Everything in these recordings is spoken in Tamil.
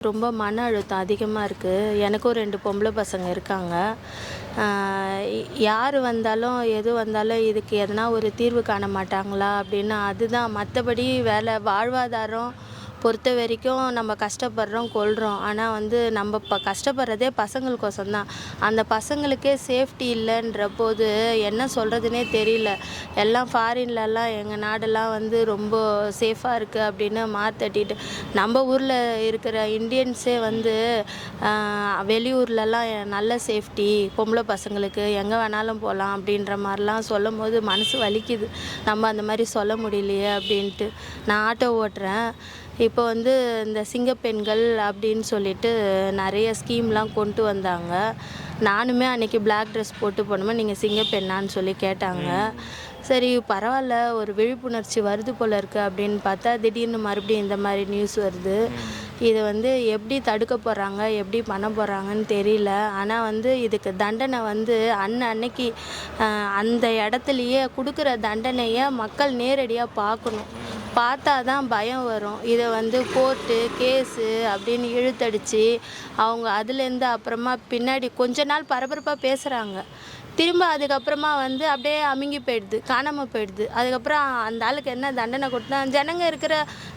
ரொம்ப மன அழுத்தம் அதிகமாக இருக்குது. எனக்கும் 2 பொம்பளை பசங்க இருக்காங்க. ஆ யார் வந்தாலும், எது வந்தாலும் இதுக்கு எதனா ஒரு தீர்வு காண மாட்டாங்களா அப்படின்னு அதுதான். மற்றபடி வேலை வாழ்வாதாரம் பொறுத்த வரைக்கும் நம்ம கஷ்டப்படுறோம், கொள்றோம். ஆனால் நம்ம கஷ்டப்படுறதே பசங்களுக்கோசரம் தான். அந்த பசங்களுக்கே சேஃப்டி இல்லைன்ற போது என்ன சொல்கிறதுனே தெரியல. எல்லாம் ஃபாரின்லலாம் எங்கள் நாடெல்லாம் ரொம்ப சேஃபாக இருக்குது அப்படின்னு மாத்தட்டிட்டு, நம்ம ஊரில் இருக்கிற இந்தியன்ஸே வெளியூர்லலாம் நல்ல சேஃப்டி, பொம்பளை பசங்களுக்கு எங்கே வேணாலும் போகலாம் அப்படின்ற மாதிரிலாம் சொல்லும்போது மனசு வலிக்குது. நம்ம அந்த மாதிரி சொல்ல முடியலையே அப்படின்ட்டு. நான் ஆட்டோ ஓட்டுறேன். இப்போ இந்த சிங்கப்பெண்கள் அப்படின்னு சொல்லிட்டு நிறைய ஸ்கீம்லாம் கொண்டு வந்தாங்க. நானுமே அன்றைக்கி பிளாக் ட்ரெஸ் போட்டு போனோமா, நீங்கள் சிங்கப்பெண்ணான்னு சொல்லி கேட்டாங்க. சரி பரவாயில்ல, ஒரு விழிப்புணர்ச்சி வருது போல இருக்குது அப்படின்னு பார்த்தா, திடீர்னு மறுபடியும் இந்த மாதிரி நியூஸ் வருது. இது எப்படி தடுக்க போகிறாங்க, எப்படி பண்ண போகிறாங்கன்னு தெரியல. ஆனால் இதுக்கு தண்டனை அன்னைக்கு அந்த இடத்துலையே கொடுக்குற தண்டனையை மக்கள் நேரடியாக பார்க்கணும். பார்த்தா தான் பயம் வரும். இதை கோர்ட்டு கேஸு அப்படின்னு இழுத்தடிச்சு அவங்க அதுலேருந்து அப்புறமா பின்னாடி கொஞ்ச நாள் பரபரப்பாக பேசுகிறாங்க. திரும்ப அதுக்கப்புறமா அப்படியே அமுங்கி போயிடுது, காணாமல் போயிடுது. அதுக்கப்புறம் அந்த ஆளுக்கு என்ன தண்டனை கொடுத்தா, ஜனங்க இருக்கிற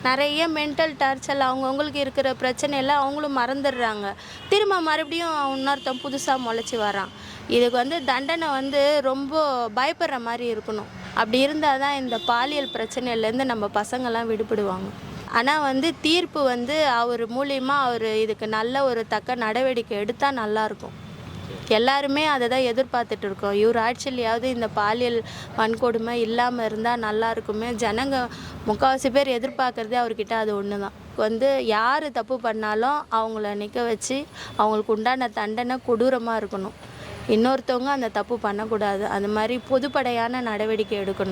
நிறைய மென்டல் டார்ச்சர், அவங்கவுங்களுக்கு இருக்கிற பிரச்சனையெல்லாம் அவங்களும் மறந்துடுறாங்க. திரும்ப மறுபடியும் இன்னொருத்தன் புதுசாக முளைச்சி வரான். இதுக்கு தண்டனை ரொம்ப பயப்படுற மாதிரி இருக்கணும். அப்படி இருந்தால் தான் இந்த பாலியல் பிரச்சனையிலேருந்து நம்ம பசங்கள்லாம் விடுபடுவாங்க. ஆனால் தீர்ப்பு அவர் மூலியமா அவர் இதுக்கு நல்ல ஒரு தக்க நடவடிக்கை எடுத்தால் நல்லாயிருக்கும். எல்லாருமே அதை தான் எதிர்பார்த்துட்டு இருக்கோம். இவர் ஆட்சியிலையாவது இந்த பாலியல் வன்கொடுமை இல்லாமல் இருந்தால் நல்லா இருக்குமே. ஜனங்க முக்கால்வாசி பேர் எதிர்பார்க்குறதே அவர்கிட்ட அது ஒன்று தான். யார் தப்பு பண்ணாலும் அவங்கள நிற்க வச்சு அவங்களுக்கு உண்டான தண்டனை கொடூரமாக இருக்கணும். இன்னொருத்தவங்க அந்த தப்பு பண்ணக்கூடாது. அந்த மாதிரி பொதுப்படையான நடவடிக்கை எடுக்கணும்.